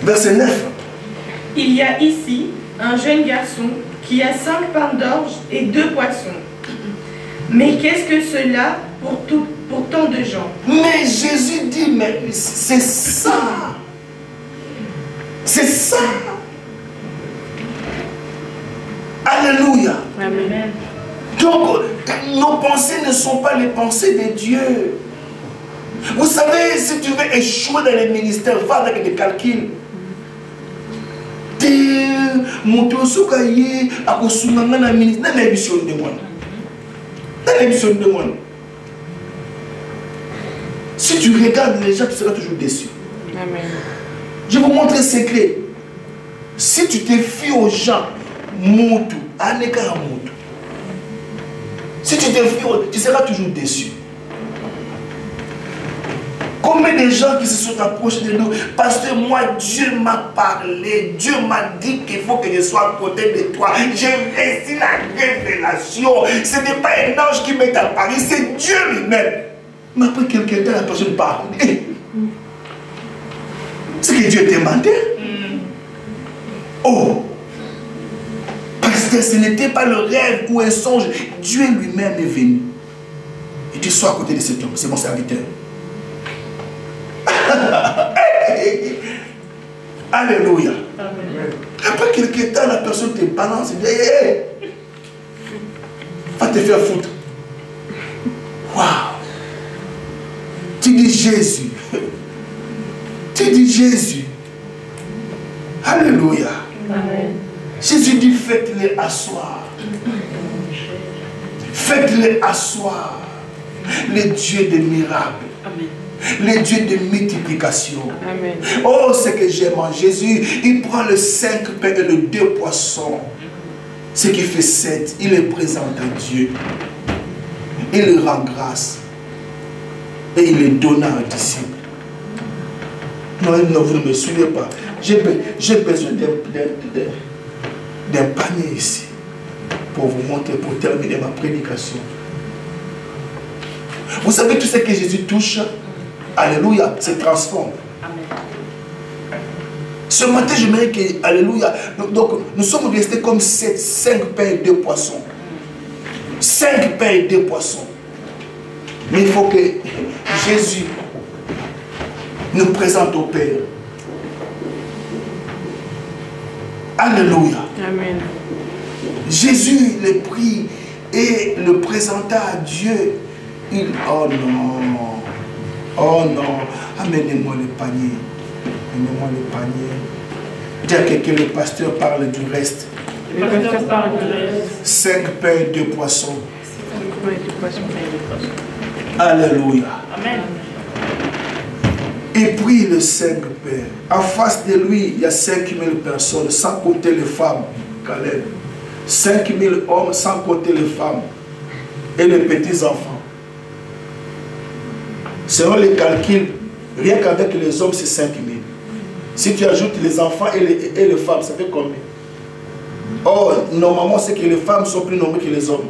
Verset 9. Il y a ici un jeune garçon qui a 5 pains d'orge et 2 poissons. Mais qu'est-ce que cela pour tant de gens? Mais Jésus dit, mais c'est ça. C'est ça. Alléluia. Amen. Donc, nos pensées ne sont pas les pensées de Dieu. Vous savez, si tu veux échouer dans les ministères, va avec des calculs. Si tu regardes les gens, tu seras toujours déçu. Amen. Je vais vous montrer un secret. Si tu te fies aux gens, si tu te fies, tu seras toujours déçu. Combien de gens qui se sont approchés de nous, parce que moi, Dieu m'a parlé, Dieu m'a dit qu'il faut que je sois à côté de toi. J'ai reçu la révélation. Ce n'est pas un ange qui m'est apparu, c'est Dieu lui-même. Mais après quelques temps, la personne parle. C'est que Dieu t'a demandé. Oh! Parce que ce n'était pas le rêve ou un songe. Dieu lui-même est venu. Et tu sois à côté de cet homme, c'est mon serviteur. Alléluia. Après quelques temps, la personne te balance et dit hey, va te faire foutre. Waouh. Tu dis Jésus. Tu dis Jésus. Alléluia. Amen. Jésus dit faites-les asseoir. Faites-les asseoir. Les dieux des miracles. Amen. Les dieux de multiplication. Amen. Oh, ce que j'aime en Jésus. Il prend le 5 pains et le 2 poissons. Ce qui fait 7. Il les présente à Dieu. Il le rend grâce. Et il les donne aux disciples. Non, non, vous ne me suivez pas. J'ai besoin d'un panier ici. Pour vous montrer, pour terminer ma prédication. Vous savez tout ce que Jésus touche. Alléluia, se transforme. Amen. Ce matin, j'aimerais que, alléluia, donc nous sommes restés comme 5 pains et 2 poissons. 5 pains et 2 poissons. Mais il faut que Jésus nous présente au Père. Alléluia. Amen. Jésus le prit et le présenta à Dieu. Oh non. Oh non. Amenez-moi le panier. Amenez-moi le panier. Dis à quelqu'un, le pasteur parle du reste. Le pasteur parle du reste. 5 pains et 2 poissons. 5 pains et 2 poissons. Alléluia. Amen. Il prit le 5 pains. En face de lui, il y a 5000 personnes, sans compter les femmes. Caleb. 5000 hommes, sans compter les femmes. Et les petits-enfants. Selon les calculs, rien qu'avec les hommes, c'est 5000. Si tu ajoutes les enfants et les femmes, ça fait combien? Or, normalement, c'est que les femmes sont plus nombreuses que les hommes.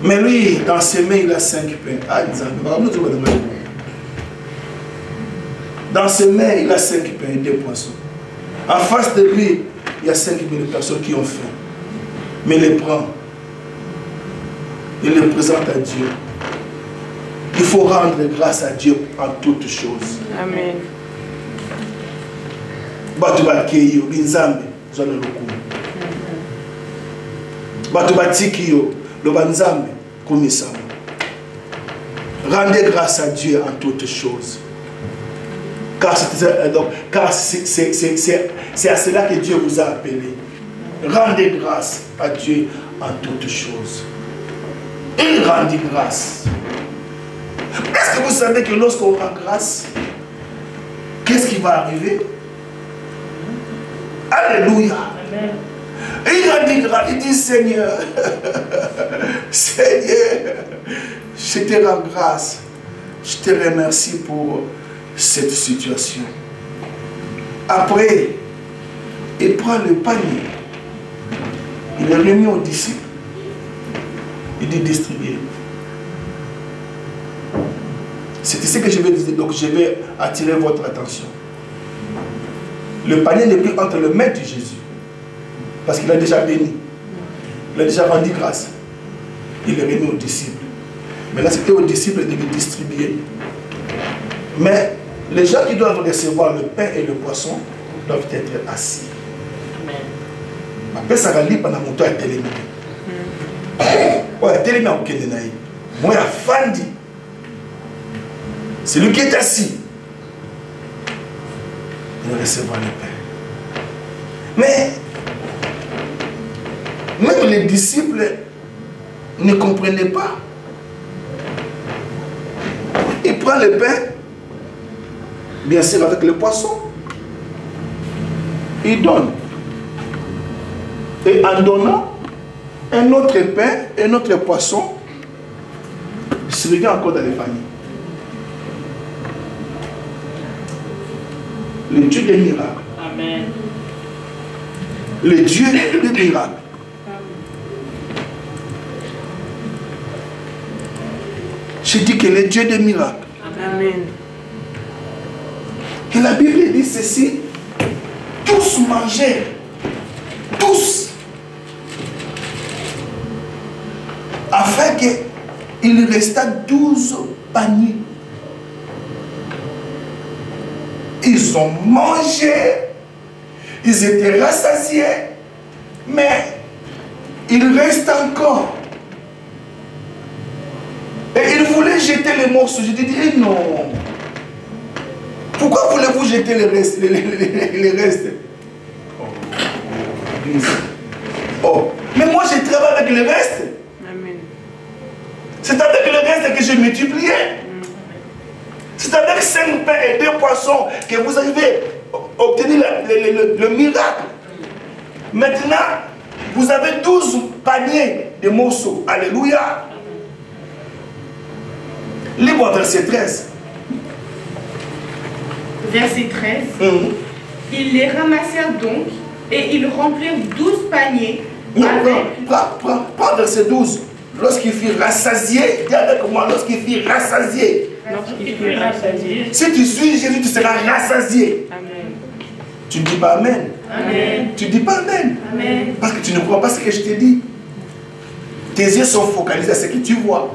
Mais lui, dans ses mains, il a 5 pains. Ah, dans ses mains, il a 5 pains et 2 poissons. En face de lui, il y a 5000 personnes qui ont faim. Mais il les prend. Il les présente à Dieu. Il faut rendre grâce à Dieu en toutes choses. Amen. Rendez grâce à Dieu en toutes choses. Car c'est à cela que Dieu vous a appelé. Rendez grâce à Dieu en toutes choses. Il rendit grâce. Est-ce que vous savez que lorsqu'on rend grâce, qu'est-ce qui va arriver? Alléluia. Amen. Et il rendit grâce. Il dit Seigneur, Seigneur, je te rends grâce. Je te remercie pour cette situation. Après, il prend le panier. Il est remis aux disciples. Il dit distribuer. C'est ce que je vais dire, donc je vais attirer votre attention. Le panier n'est plus entre les mains de Jésus. Parce qu'il a déjà béni. Il a déjà rendu grâce. Il est remis aux disciples. Maintenant, c'était aux disciples de le distribuer. Mais les gens qui doivent recevoir le pain et le poisson doivent être assis. Après, ça va lire pendant mon temps à télémé. Ouais, télémé au Kénénaï. Moi, à Fandi. C'est lui qui est assis. Il va recevoir le pain. Mais, même les disciples ne comprenaient pas. Il prend le pain, bien sûr avec le poisson, il donne. Et en donnant un autre pain, un autre poisson, il se regarde encore dans les paniers. Le Dieu des miracles. Amen. Le Dieu des miracles. Je dis que le Dieu des miracles. Amen. Et la Bible dit ceci. Tous mangèrent. Tous. Afin qu'il resta 12 paniers. Ils ont mangé. Ils étaient rassasiés. Mais il reste encore. Et il voulait jeter les morceaux. Je dis non. Pourquoi voulez-vous jeter les restes, les restes? Oh. Mais moi je travaille avec les restes. Amen. C'est avec le reste que je multipliais. C'est avec 5 pains et 2 poissons que vous avez obtenu le miracle. Maintenant, vous avez 12 paniers de morceaux. Alléluia. Lis-moi verset 13. Verset 13. Ils les ramassèrent donc et ils remplirent 12 paniers. Non, avec... prends verset 12. Lorsqu'il fut rassasié, dis avec moi, lorsqu'il fut rassasié. Lorsqu'il fut rassasié. Si tu suis Jésus, tu seras rassasié. Amen. Tu ne dis pas Amen. Amen. Tu ne dis pas Amen. Amen. Parce que tu ne crois pas ce que je t'ai dit. Tes yeux sont focalisés à ce que tu vois.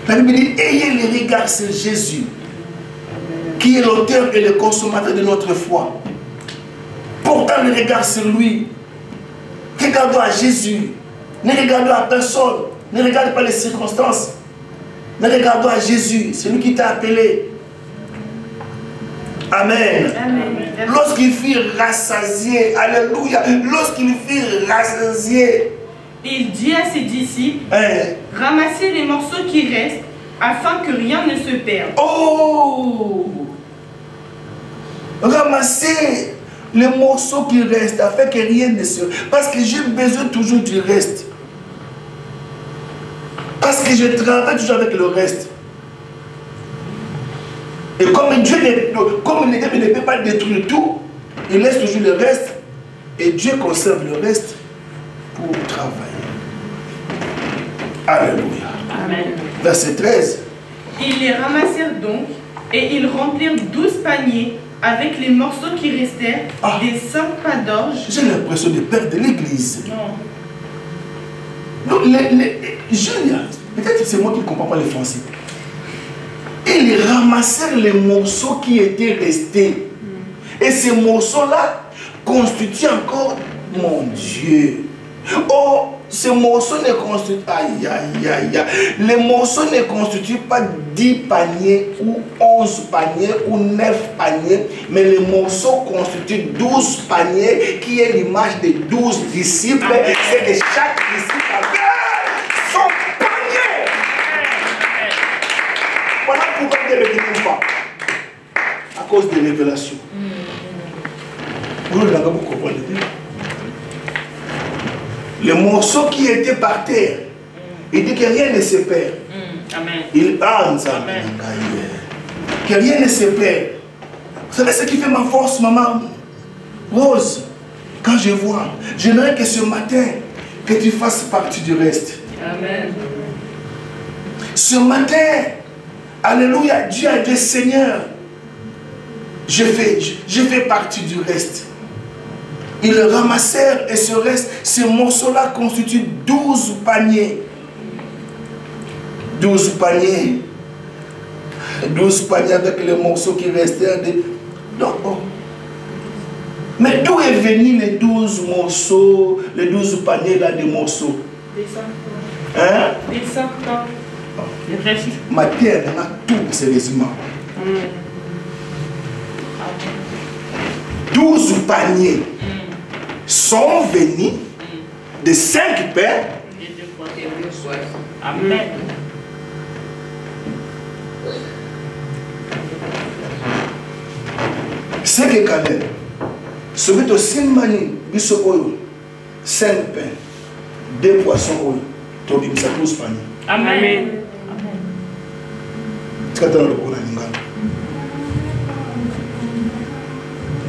La Bible dit, ayez les regards sur Jésus, qui est l'auteur et le consommateur de notre foi. Portant les regards sur lui. Regardons à Jésus. Ne regardons à personne. Ne regarde pas les circonstances. Ne regardons à Jésus. C'est lui qui t'a appelé. Amen. Amen. Lorsqu'il fut rassasié, alléluia, lorsqu'il fut rassasié, Il dit à ses disciples, hein, ramassez les morceaux qui restent, afin que rien ne se perde. oh, ramassez les morceaux qui restent, afin que rien ne se... Parce que j'ai besoin toujours du reste. Parce que je travaille toujours avec le reste. Et comme Dieu ne peut pas détruire tout, il laisse toujours le reste. Et Dieu conserve le reste pour travailler. Alléluia. Amen. Verset 13. Ils les ramassèrent donc, et ils remplirent 12 paniers avec les morceaux qui restèrent, Ah. des 5 pas d'orge. J'ai l'impression de perdre l'église. Non. Donc, peut-être que c'est moi qui ne comprends pas le français. Ils ramassèrent les morceaux qui étaient restés. Et ces morceaux-là constituent encore, mon Dieu. Oh, ces morceaux ne constituent... Aïe, aïe, aïe, aïe. Les morceaux ne constituent pas 10 paniers ou 11 paniers ou 9 paniers, mais les morceaux constituent 12 paniers qui est l'image des 12 disciples. C'est que chaque disciple avait son panier. Voilà pourquoi Dieu ne revient pas. À cause des révélations. Vous comprenez? Les morceaux qui étaient par terre, il dit que rien ne se perd. Amen. Il que rien ne se perd. Vous savez ce qui fait ma force, maman Rose? Quand je vois, j'aimerais que ce matin, que tu fasses partie du reste. Amen. Ce matin, alléluia, Dieu a dit, Seigneur, je fais partie du reste. Ils le ramassèrent et ce reste, ces morceaux-là constituent 12 paniers. 12 paniers. 12 paniers avec les morceaux qui restaient. Donc, oh. Mais d'où est venu les 12 morceaux, les 12 paniers là des morceaux? Des sortes. Hein? Des sortes. Le reste. Ma terre, on a tout sérieusement. 12 paniers sont venus de 5 pains. Et de poissons. Amen. C'est que quand même, ce que tu as 5 pains, 2 poissons, tu as 12 paniers. Amen.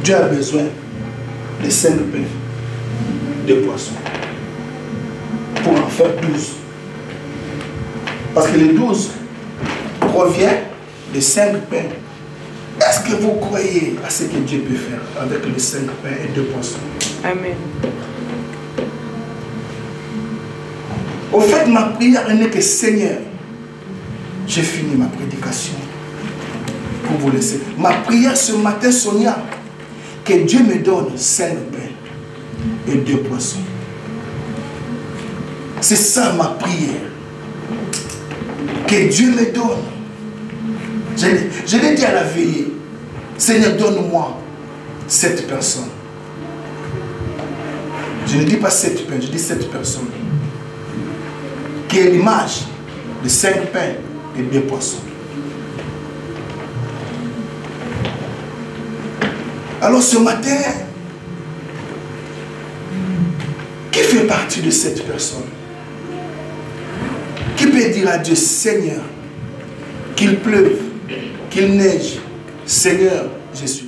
Dieu a besoin de 5 pains, 2 poissons, pour en faire 12. Parce que les 12 proviennent de 5 pains. Est-ce que vous croyez à ce que Dieu peut faire avec les 5 pains et 2 poissons? Amen. Au fait, ma prière n'est que Seigneur, j'ai fini ma prédication pour vous laisser. Ma prière ce matin, Sonia, que Dieu me donne 5 pains et 2 poissons. C'est ça ma prière. Que Dieu me donne. Je l'ai dit à la veillée. Seigneur, donne-moi 7 personnes. Je ne dis pas 7 pains, je dis 7 personnes. Qui est l'image de 5 pains et 2 poissons. Alors ce matin, qui fait partie de cette personne? Qui peut dire à Dieu, Seigneur, qu'il pleuve, qu'il neige, Seigneur, je suis